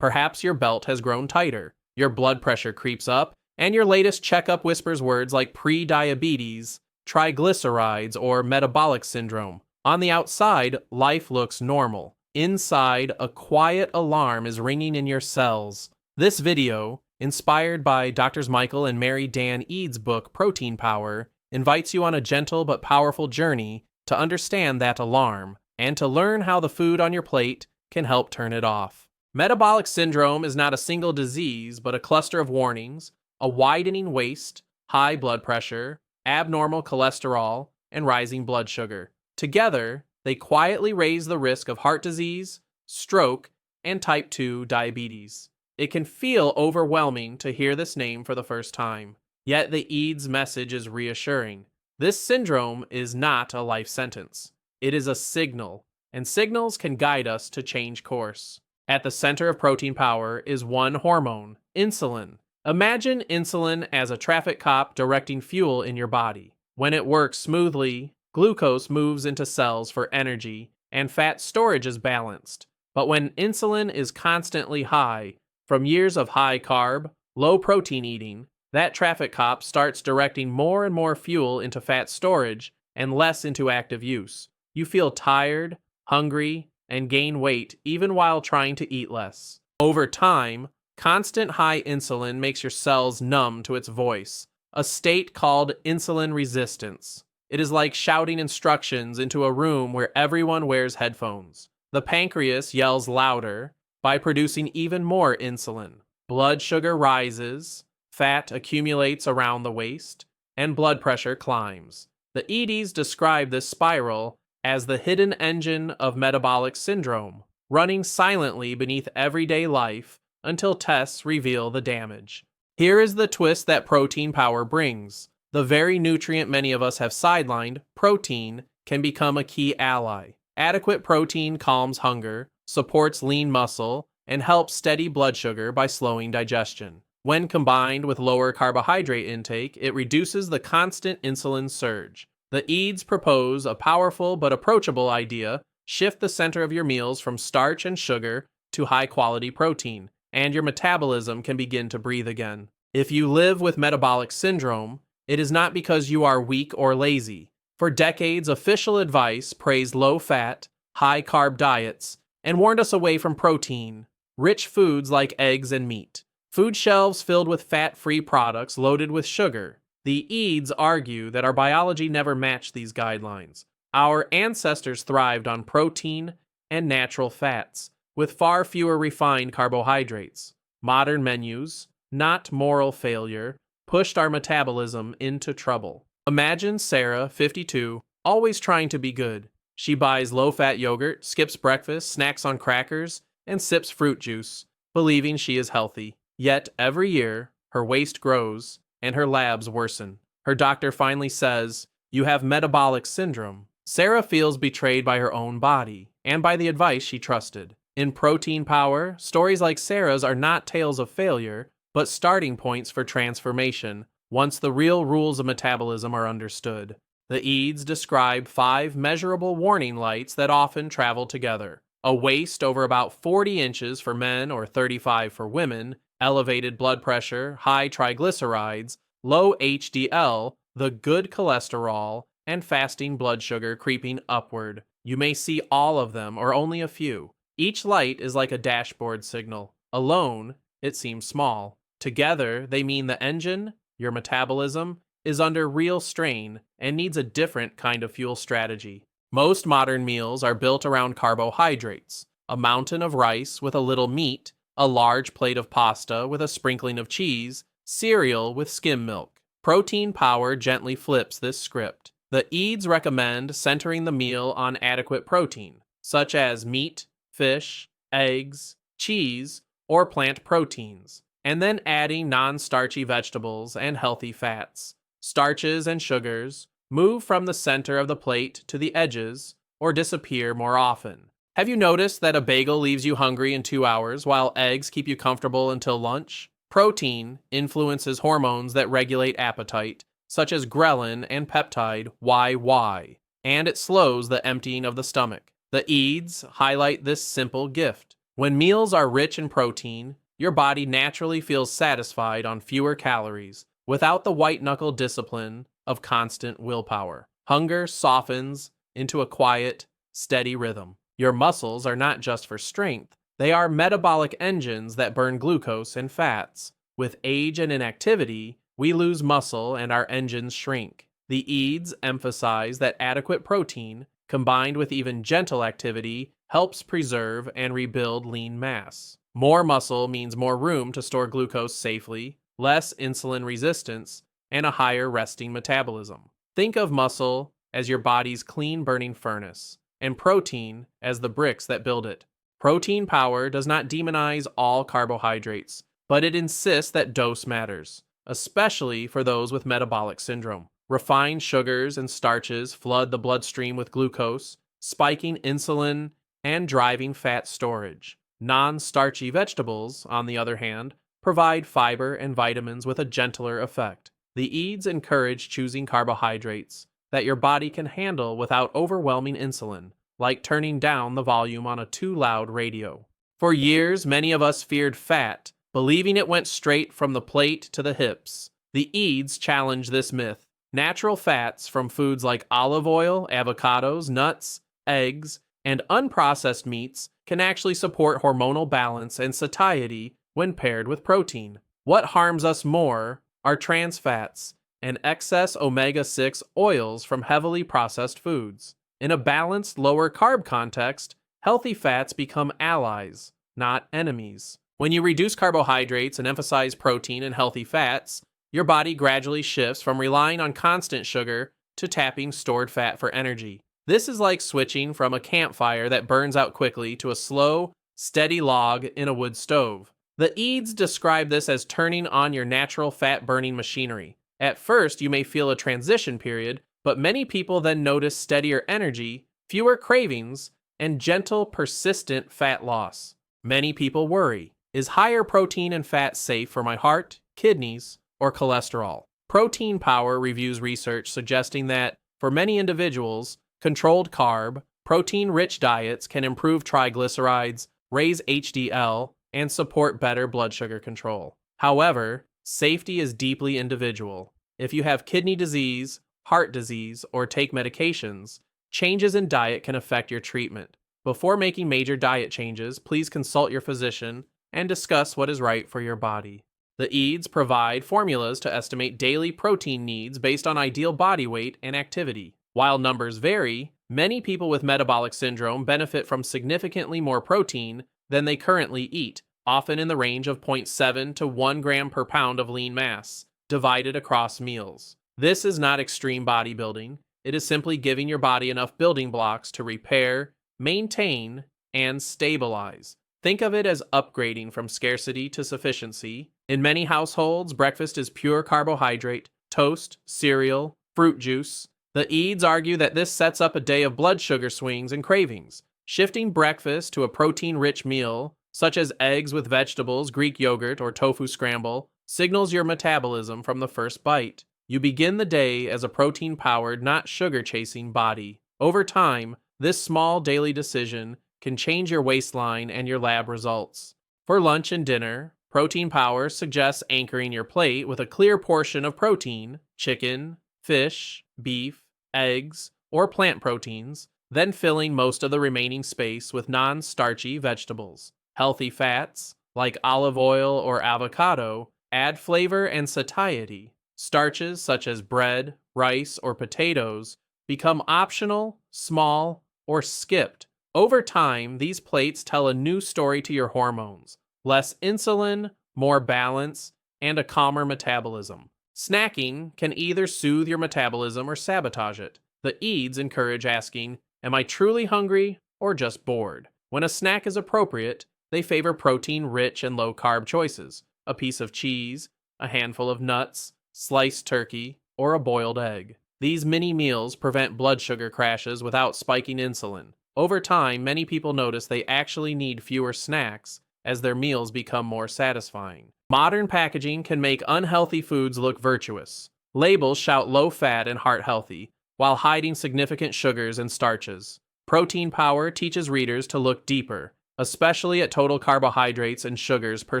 Perhaps your belt has grown tighter, your blood pressure creeps up, and your latest checkup whispers words like pre-diabetes, triglycerides, or metabolic syndrome. On the outside, life looks normal. Inside, a quiet alarm is ringing in your cells. This video, inspired by Drs. Michael and Mary Dan Eades' book Protein Power, invites you on a gentle but powerful journey to understand that alarm and to learn how the food on your plate can help turn it off. Metabolic syndrome is not a single disease, but a cluster of warnings: a widening waist, high blood pressure, abnormal cholesterol, and rising blood sugar. Together, they quietly raise the risk of heart disease, stroke, and type 2 diabetes. It can feel overwhelming to hear this name for the first time. Yet the Eades message is reassuring. This syndrome is not a life sentence. It is a signal, and signals can guide us to change course. At the center of Protein Power is one hormone, insulin. Imagine insulin as a traffic cop directing fuel in your body. When it works smoothly, glucose moves into cells for energy, and fat storage is balanced. But when insulin is constantly high, from years of high carb, low protein eating, that traffic cop starts directing more and more fuel into fat storage and less into active use. You feel tired, hungry, and gain weight even while trying to eat less. Over time, constant high insulin makes your cells numb to its voice, a state called insulin resistance. It is like shouting instructions into a room where everyone wears headphones. The pancreas yells louder by producing even more insulin. Blood sugar rises, fat accumulates around the waist, and blood pressure climbs. The Eades describe this spiral as the hidden engine of metabolic syndrome, running silently beneath everyday life until tests reveal the damage. Here is the twist that Protein Power brings. The very nutrient many of us have sidelined, protein, can become a key ally. Adequate protein calms hunger, supports lean muscle, and helps steady blood sugar by slowing digestion. When combined with lower carbohydrate intake, it reduces the constant insulin surge. The Eades propose a powerful but approachable idea: shift the center of your meals from starch and sugar to high-quality protein, and your metabolism can begin to breathe again. If you live with metabolic syndrome, it is not because you are weak or lazy. For decades, official advice praised low-fat, high-carb diets and warned us away from protein-rich foods like eggs and meat. Food shelves filled with fat-free products loaded with sugar. The Eades argue that our biology never matched these guidelines. Our ancestors thrived on protein and natural fats, with far fewer refined carbohydrates. Modern menus, not moral failure, pushed our metabolism into trouble. Imagine Sarah, 52, always trying to be good. She buys low-fat yogurt, skips breakfast, snacks on crackers, and sips fruit juice, believing she is healthy. Yet every year, her waist grows and her labs worsen. Her doctor finally says, "You have metabolic syndrome." Sarah feels betrayed by her own body and by the advice she trusted. In Protein Power, stories like Sarah's are not tales of failure, but starting points for transformation once the real rules of metabolism are understood. The Eades describe 5 measurable warning lights that often travel together: a waist over about 40 inches for men or 35 for women, elevated blood pressure, high triglycerides, low HDL, the good cholesterol, and fasting blood sugar creeping upward. You may see all of them or only a few. Each light is like a dashboard signal. Alone, it seems small. Together, they mean the engine, your metabolism, is under real strain and needs a different kind of fuel strategy. Most modern meals are built around carbohydrates: a mountain of rice with a little meat, a large plate of pasta with a sprinkling of cheese, cereal with skim milk. Protein Power gently flips this script. The Eades recommend centering the meal on adequate protein, such as meat, fish, eggs, cheese, or plant proteins, and then adding non-starchy vegetables and healthy fats. Starches and sugars move from the center of the plate to the edges or disappear more often. Have you noticed that a bagel leaves you hungry in 2 hours while eggs keep you comfortable until lunch? Protein influences hormones that regulate appetite, such as ghrelin and peptide YY, and it slows the emptying of the stomach. The Eades highlight this simple gift. When meals are rich in protein, your body naturally feels satisfied on fewer calories without the white-knuckle discipline of constant willpower. Hunger softens into a quiet, steady rhythm. Your muscles are not just for strength, they are metabolic engines that burn glucose and fats. With age and inactivity, we lose muscle and our engines shrink. The Eades emphasize that adequate protein, combined with even gentle activity, helps preserve and rebuild lean mass. More muscle means more room to store glucose safely, less insulin resistance, and a higher resting metabolism. Think of muscle as your body's clean-burning furnace, and protein as the bricks that build it. Protein power does not demonize all carbohydrates, but it insists that dose matters, especially for those with metabolic syndrome. Refined sugars and starches flood the bloodstream with glucose, spiking insulin and driving fat storage. Non-starchy vegetables, on the other hand, provide fiber and vitamins with a gentler effect. The Eades encourage choosing carbohydrates that your body can handle without overwhelming insulin, like turning down the volume on a too loud radio. For years, many of us feared fat, believing it went straight from the plate to the hips. The Eades challenge this myth. Natural fats from foods like olive oil, avocados, nuts, eggs, and unprocessed meats can actually support hormonal balance and satiety when paired with protein. What harms us more are trans fats and excess omega-6 oils from heavily processed foods. In a balanced, lower-carb context, healthy fats become allies, not enemies. When you reduce carbohydrates and emphasize protein and healthy fats, your body gradually shifts from relying on constant sugar to tapping stored fat for energy. This is like switching from a campfire that burns out quickly to a slow, steady log in a wood stove. The Eades describe this as turning on your natural fat-burning machinery. At first, you may feel a transition period, but many people then notice steadier energy, fewer cravings, and gentle, persistent fat loss. Many people worry, is higher protein and fat safe for my heart, kidneys, or cholesterol? Protein Power reviews research suggesting that, for many individuals, controlled carb, protein-rich diets can improve triglycerides, raise HDL, and support better blood sugar control. However, safety is deeply individual. If you have kidney disease, heart disease, or take medications, changes in diet can affect your treatment. Before making major diet changes, please consult your physician and discuss what is right for your body. The Eades provide formulas to estimate daily protein needs based on ideal body weight and activity. While numbers vary, many people with metabolic syndrome benefit from significantly more protein than they currently eat, often in the range of 0.7 to 1 gram per pound of lean mass, divided across meals. This is not extreme bodybuilding. It is simply giving your body enough building blocks to repair, maintain, and stabilize. Think of it as upgrading from scarcity to sufficiency. In many households, breakfast is pure carbohydrate, toast, cereal, fruit juice. The Eades argue that this sets up a day of blood sugar swings and cravings. Shifting breakfast to a protein-rich meal, such as eggs with vegetables, Greek yogurt, or tofu scramble, signals your metabolism from the first bite. You begin the day as a protein-powered, not sugar-chasing body. Over time, this small daily decision can change your waistline and your lab results. For lunch and dinner, Protein Power suggests anchoring your plate with a clear portion of protein, chicken, fish, beef, eggs, or plant proteins, then filling most of the remaining space with non-starchy vegetables. Healthy fats, like olive oil or avocado, add flavor and satiety. Starches such as bread, rice, or potatoes become optional, small, or skipped. Over time, these plates tell a new story to your hormones. Less insulin, more balance, and a calmer metabolism. Snacking can either soothe your metabolism or sabotage it. The Eades encourage asking, am I truly hungry or just bored? When a snack is appropriate, they favor protein-rich and low-carb choices. A piece of cheese, a handful of nuts, sliced turkey, or a boiled egg. These mini meals prevent blood sugar crashes without spiking insulin. Over time, many people notice they actually need fewer snacks as their meals become more satisfying. Modern packaging can make unhealthy foods look virtuous. Labels shout low fat and heart healthy, while hiding significant sugars and starches. Protein Power teaches readers to look deeper. especially at total carbohydrates and sugars per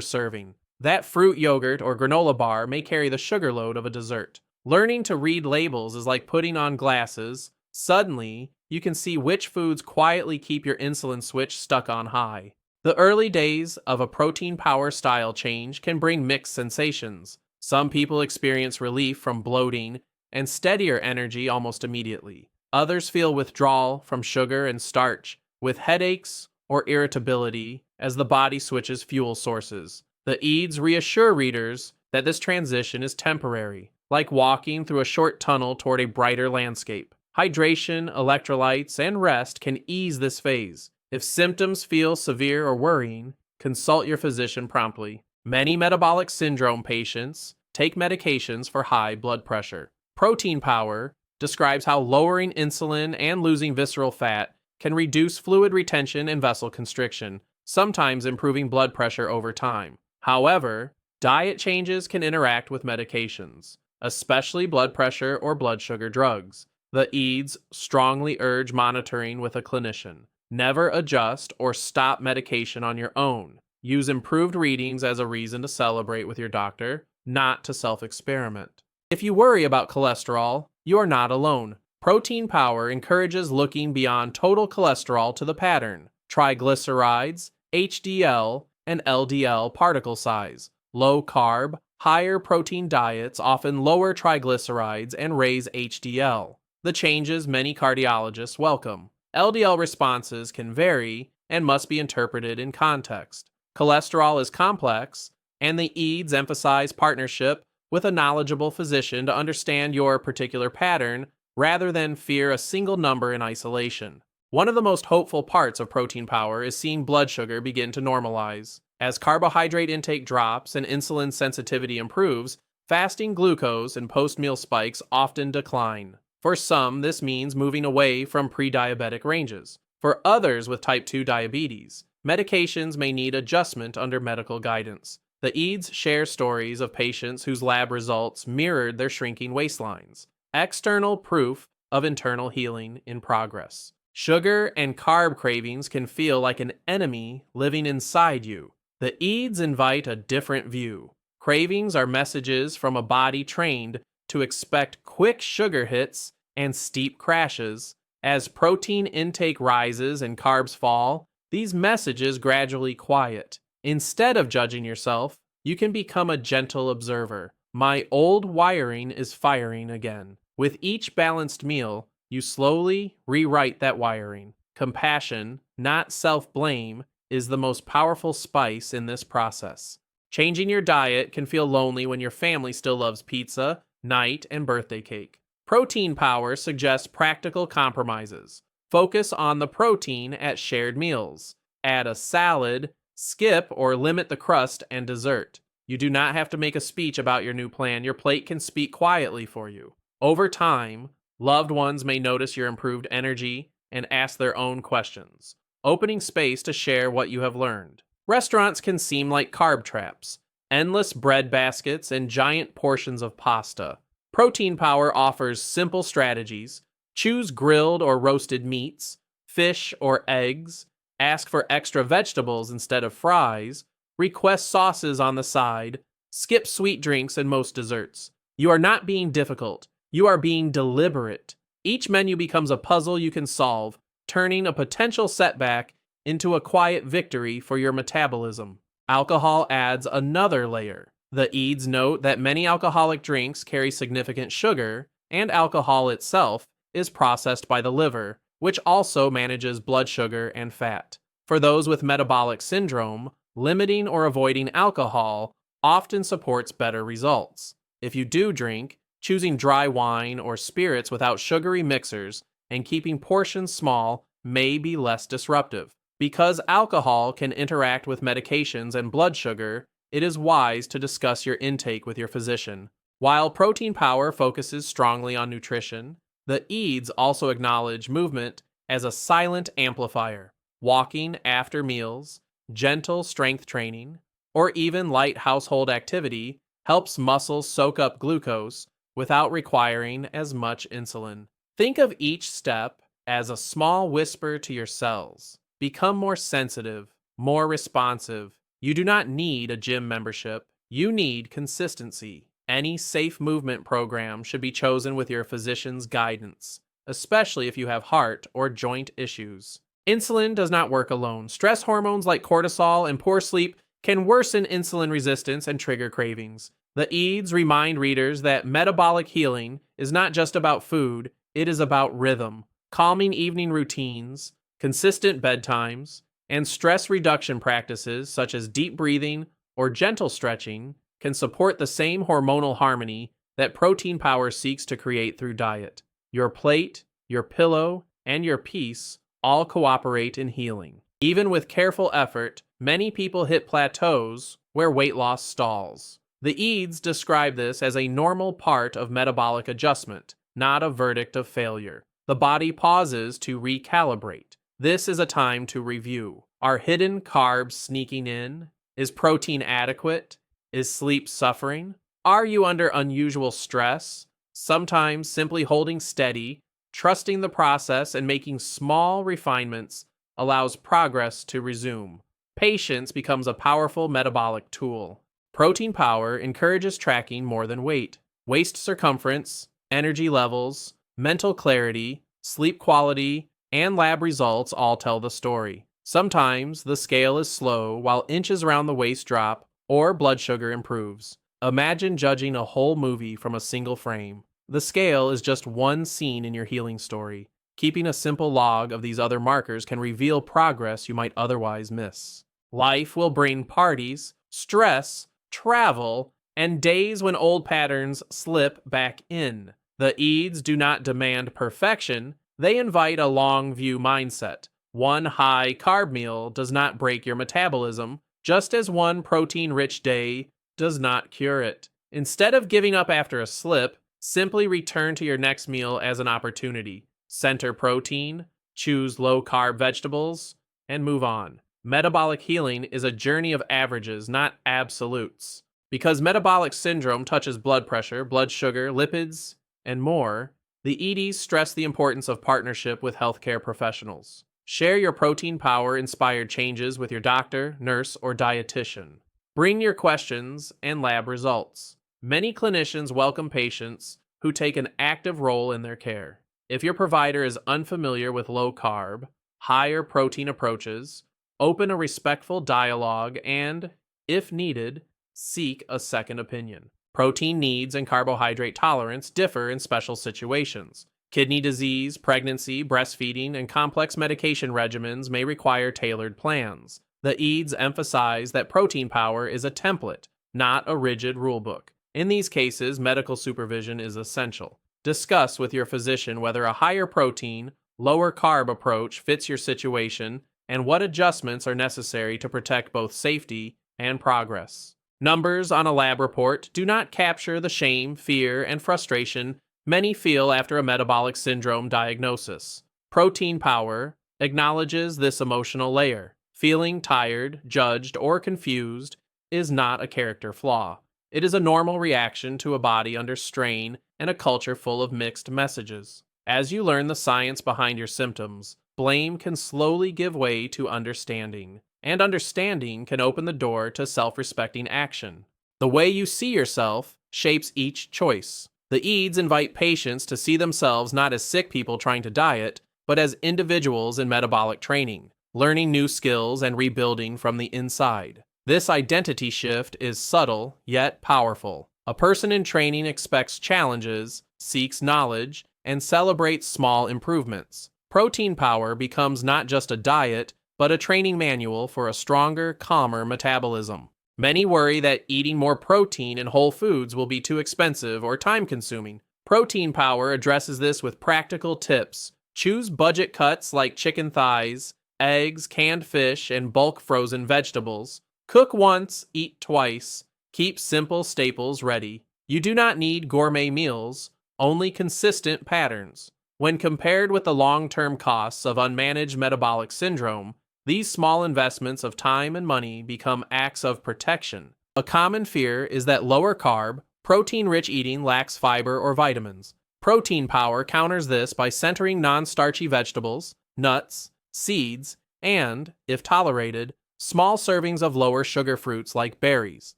serving. That fruit yogurt or granola bar may carry the sugar load of a dessert. Learning to read labels is like putting on glasses. Suddenly, you can see which foods quietly keep your insulin switch stuck on high. The early days of a protein power style change can bring mixed sensations. Some people experience relief from bloating and steadier energy almost immediately. Others feel withdrawal from sugar and starch, with headaches or irritability as the body switches fuel sources. The Eades reassure readers that this transition is temporary, like walking through a short tunnel toward a brighter landscape. Hydration, electrolytes, and rest can ease this phase. If symptoms feel severe or worrying, consult your physician promptly. Many metabolic syndrome patients take medications for high blood pressure. Protein Power describes how lowering insulin and losing visceral fat can reduce fluid retention and vessel constriction, sometimes improving blood pressure over time. However, diet changes can interact with medications, especially blood pressure or blood sugar drugs. The Eades strongly urge monitoring with a clinician. Never adjust or stop medication on your own. Use improved readings as a reason to celebrate with your doctor, not to self-experiment. If you worry about cholesterol, you are not alone. Protein Power encourages looking beyond total cholesterol to the pattern: triglycerides, HDL, and LDL particle size. Low-carb, higher protein diets often lower triglycerides and raise HDL, the changes many cardiologists welcome. LDL responses can vary and must be interpreted in context. Cholesterol is complex, and the Eades emphasize partnership with a knowledgeable physician to understand your particular pattern rather than fear a single number in isolation. One of the most hopeful parts of Protein Power is seeing blood sugar begin to normalize. As carbohydrate intake drops and insulin sensitivity improves, fasting glucose and post-meal spikes often decline. For some, this means moving away from pre-diabetic ranges. For others with type 2 diabetes, medications may need adjustment under medical guidance. The Eades share stories of patients whose lab results mirrored their shrinking waistlines, external proof of internal healing in progress. Sugar and carb cravings can feel like an enemy living inside you. The Eades invite a different view. Cravings are messages from a body trained to expect quick sugar hits and steep crashes. As protein intake rises and carbs fall, these messages gradually quiet. Instead of judging yourself, you can become a gentle observer. My old wiring is firing again. With each balanced meal, you slowly rewrite that wiring. Compassion, not self-blame, is the most powerful spice in this process. Changing your diet can feel lonely when your family still loves pizza, night, and birthday cake. Protein Power suggests practical compromises. Focus on the protein at shared meals. Add a salad, skip or limit the crust and dessert. You do not have to make a speech about your new plan. Your plate can speak quietly for you. Over time, loved ones may notice your improved energy and ask their own questions, opening space to share what you have learned. Restaurants can seem like carb traps, endless bread baskets and giant portions of pasta. Protein Power offers simple strategies. Choose grilled or roasted meats, fish or eggs, ask for extra vegetables instead of fries, request sauces on the side, skip sweet drinks and most desserts. You are not being difficult. You are being deliberate. Each menu becomes a puzzle you can solve, turning a potential setback into a quiet victory for your metabolism. Alcohol adds another layer. The Eades note that many alcoholic drinks carry significant sugar, and alcohol itself is processed by the liver, which also manages blood sugar and fat. For those with metabolic syndrome, limiting or avoiding alcohol often supports better results. If you do drink, choosing dry wine or spirits without sugary mixers and keeping portions small may be less disruptive. Because alcohol can interact with medications and blood sugar, it is wise to discuss your intake with your physician. While Protein Power focuses strongly on nutrition, the Eades also acknowledge movement as a silent amplifier. Walking after meals, gentle strength training, or even light household activity helps muscles soak up glucose without requiring as much insulin. Think of each step as a small whisper to your cells. Become more sensitive, more responsive. You do not need a gym membership. You need consistency. Any safe movement program should be chosen with your physician's guidance, especially if you have heart or joint issues. Insulin does not work alone. Stress hormones like cortisol and poor sleep can worsen insulin resistance and trigger cravings. The Eades remind readers that metabolic healing is not just about food, it is about rhythm, calming evening routines, consistent bedtimes, and stress reduction practices such as deep breathing or gentle stretching can support the same hormonal harmony that Protein Power seeks to create through diet. Your plate, your pillow, and your peace all cooperate in healing. Even with careful effort, many people hit plateaus where weight loss stalls. The Eades describe this as a normal part of metabolic adjustment, not a verdict of failure. The body pauses to recalibrate. This is a time to review. Are hidden carbs sneaking in? Is protein adequate? Is sleep suffering? Are you under unusual stress? Sometimes simply holding steady, trusting the process, and making small refinements allows progress to resume. Patience becomes a powerful metabolic tool. Protein Power encourages tracking more than weight. Waist circumference, energy levels, mental clarity, sleep quality, and lab results all tell the story. Sometimes the scale is slow while inches around the waist drop or blood sugar improves. Imagine judging a whole movie from a single frame. The scale is just one scene in your healing story. Keeping a simple log of these other markers can reveal progress you might otherwise miss. Life will bring parties, stress, travel, and days when old patterns slip back in. The Eades do not demand perfection, they invite a long view mindset. One high carb meal does not break your metabolism, just as one protein-rich day does not cure it. Instead of giving up after a slip, simply return to your next meal as an opportunity. Center protein, choose low-carb vegetables, and move on. Metabolic healing is a journey of averages, not absolutes. Because metabolic syndrome touches blood pressure, blood sugar, lipids, and more, the Eades stress the importance of partnership with healthcare professionals. Share your Protein Power-inspired changes with your doctor, nurse, or dietitian. Bring your questions and lab results. Many clinicians welcome patients who take an active role in their care. If your provider is unfamiliar with low-carb, higher protein approaches, open a respectful dialogue and, if needed, seek a second opinion. Protein needs and carbohydrate tolerance differ in special situations. Kidney disease, pregnancy, breastfeeding, and complex medication regimens may require tailored plans. The Eades emphasize that Protein Power is a template, not a rigid rulebook. In these cases, medical supervision is essential. Discuss with your physician whether a higher protein, lower carb approach fits your situation and what adjustments are necessary to protect both safety and progress. Numbers on a lab report do not capture the shame, fear, and frustration many feel after a metabolic syndrome diagnosis. Protein Power acknowledges this emotional layer. Feeling tired, judged, or confused is not a character flaw. It is a normal reaction to a body under strain and a culture full of mixed messages. As you learn the science behind your symptoms, blame can slowly give way to understanding, and understanding can open the door to self-respecting action. The way you see yourself shapes each choice. The Eades invite patients to see themselves not as sick people trying to diet, but as individuals in metabolic training, learning new skills and rebuilding from the inside. This identity shift is subtle, yet powerful. A person in training expects challenges, seeks knowledge, and celebrates small improvements. Protein Power becomes not just a diet, but a training manual for a stronger, calmer metabolism. Many worry that eating more protein in whole foods will be too expensive or time-consuming. Protein Power addresses this with practical tips. Choose budget cuts like chicken thighs, eggs, canned fish, and bulk frozen vegetables. Cook once, eat twice. Keep simple staples ready. You do not need gourmet meals, only consistent patterns. When compared with the long-term costs of unmanaged metabolic syndrome, these small investments of time and money become acts of protection. A common fear is that lower carb, protein-rich eating lacks fiber or vitamins. Protein Power counters this by centering non-starchy vegetables, nuts, seeds, and, if tolerated, Small servings of lower sugar fruits like berries.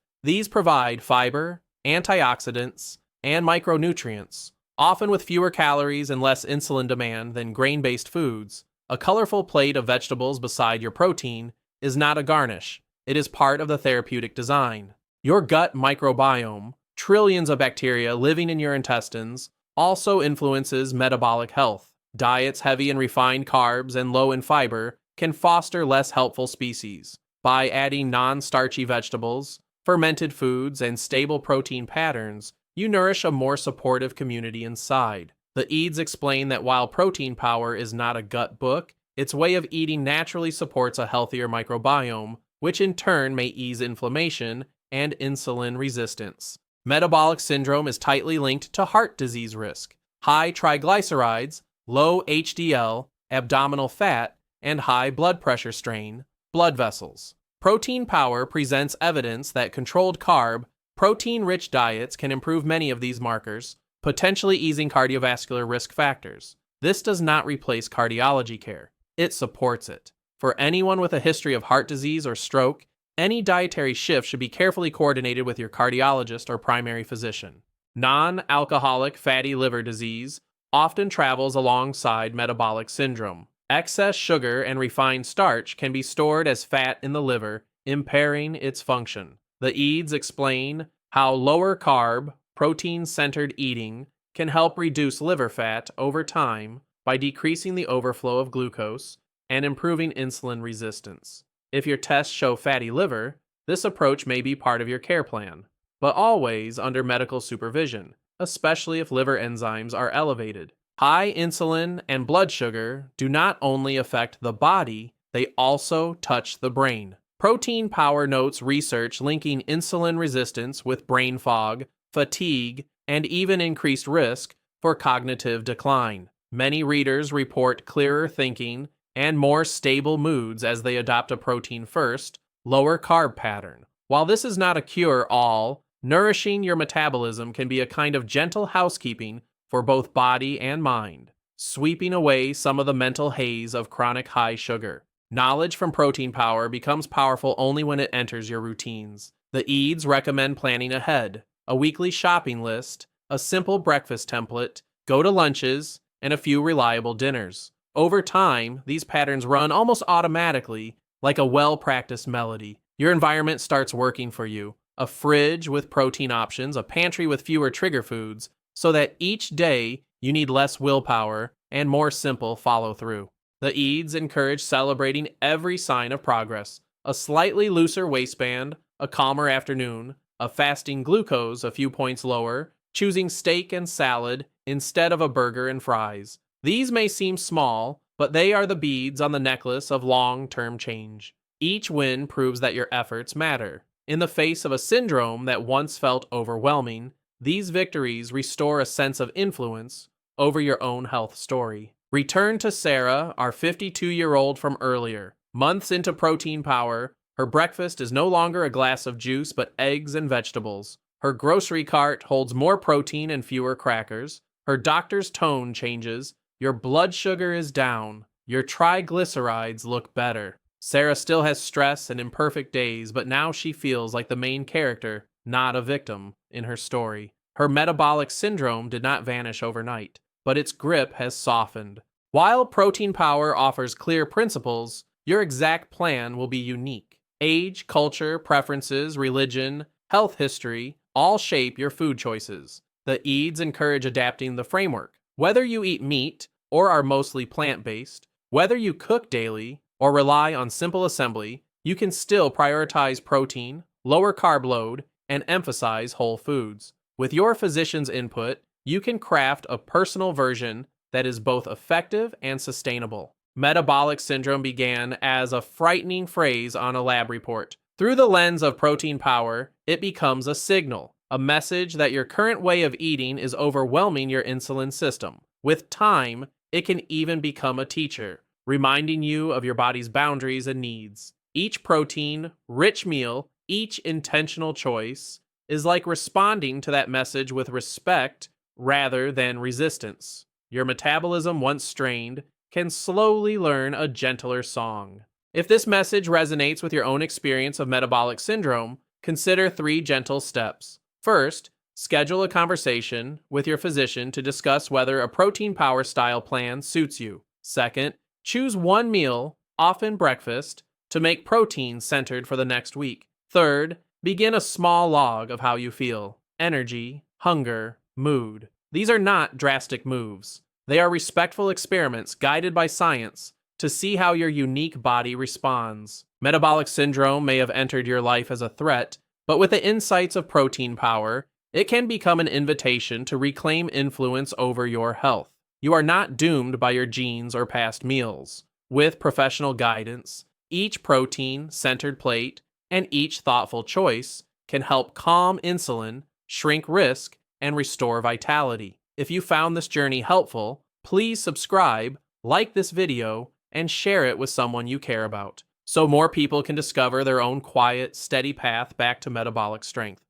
These provide fiber, antioxidants, and micronutrients, often with fewer calories and less insulin demand than grain-based foods. A colorful plate of vegetables beside your protein is not a garnish. It is part of the therapeutic design. Your gut microbiome, trillions of bacteria living in your intestines, also influences metabolic health. Diets heavy in refined carbs and low in fiber can foster less helpful species. By adding non-starchy vegetables, fermented foods, and stable protein patterns, you nourish a more supportive community inside. The Eades explain that while Protein Power is not a gut book, its way of eating naturally supports a healthier microbiome, which in turn may ease inflammation and insulin resistance. Metabolic syndrome is tightly linked to heart disease risk. High triglycerides, low HDL, abdominal fat, and high blood pressure strain blood vessels. Protein Power presents evidence that controlled carb, protein-rich diets can improve many of these markers, potentially easing cardiovascular risk factors. This does not replace cardiology care. It supports it. For anyone with a history of heart disease or stroke, any dietary shift should be carefully coordinated with your cardiologist or primary physician. Non-alcoholic fatty liver disease often travels alongside metabolic syndrome. Excess sugar and refined starch can be stored as fat in the liver, impairing its function. The Eades explain how lower carb, protein-centered eating can help reduce liver fat over time by decreasing the overflow of glucose and improving insulin resistance. If your tests show fatty liver, this approach may be part of your care plan, but always under medical supervision, especially if liver enzymes are elevated. High insulin and blood sugar do not only affect the body, they also touch the brain. Protein Power notes research linking insulin resistance with brain fog, fatigue, and even increased risk for cognitive decline. Many readers report clearer thinking and more stable moods as they adopt a protein-first, lower carb pattern. While this is not a cure-all, nourishing your metabolism can be a kind of gentle housekeeping for both body and mind, sweeping away some of the mental haze of chronic high sugar. Knowledge from Protein Power becomes powerful only when it enters your routines. The Eades recommend planning ahead, a weekly shopping list, a simple breakfast template, go-to lunches, and a few reliable dinners. Over time, these patterns run almost automatically, like a well-practiced melody. Your environment starts working for you. A fridge with protein options, a pantry with fewer trigger foods, so that each day you need less willpower and more simple follow-through. The Eades encourage celebrating every sign of progress. A slightly looser waistband, a calmer afternoon, a fasting glucose a few points lower, choosing steak and salad instead of a burger and fries. These may seem small, but they are the beads on the necklace of long-term change. Each win proves that your efforts matter. In the face of a syndrome that once felt overwhelming, these victories restore a sense of influence over your own health story. Return to Sarah, our 52-year-old from earlier. Months into Protein Power, her breakfast is no longer a glass of juice but eggs and vegetables. Her grocery cart holds more protein and fewer crackers. Her doctor's tone changes. Your blood sugar is down. Your triglycerides look better. Sarah still has stress and imperfect days, but now she feels like the main character, not a victim, in her story. Her metabolic syndrome did not vanish overnight, but its grip has softened. While Protein Power offers clear principles, your exact plan will be unique. Age, culture, preferences, religion, health history all shape your food choices. The Eades encourage adapting the framework. Whether you eat meat or are mostly plant-based, whether you cook daily or rely on simple assembly, you can still prioritize protein, lower carb load, and emphasize whole foods. With your physician's input, you can craft a personal version that is both effective and sustainable. Metabolic syndrome began as a frightening phrase on a lab report. Through the lens of Protein Power, it becomes a signal, a message that your current way of eating is overwhelming your insulin system. With time, it can even become a teacher, reminding you of your body's boundaries and needs. Each protein-rich meal, each intentional choice, is like responding to that message with respect rather than resistance. Your metabolism, once strained, can slowly learn a gentler song. If this message resonates with your own experience of metabolic syndrome, consider 3 gentle steps. First, schedule a conversation with your physician to discuss whether a protein power style plan suits you. Second, choose one meal, often breakfast, to make protein centered for the next week. Third, begin a small log of how you feel: energy, hunger, mood. These are not drastic moves. They are respectful experiments guided by science to see how your unique body responds. Metabolic syndrome may have entered your life as a threat, but with the insights of protein power, it can become an invitation to reclaim influence over your health. You are not doomed by your genes or past meals. With professional guidance, each protein-centered plate and each thoughtful choice can help calm insulin, shrink risk, and restore vitality. If you found this journey helpful, please subscribe, like this video, and share it with someone you care about, so more people can discover their own quiet, steady path back to metabolic strength.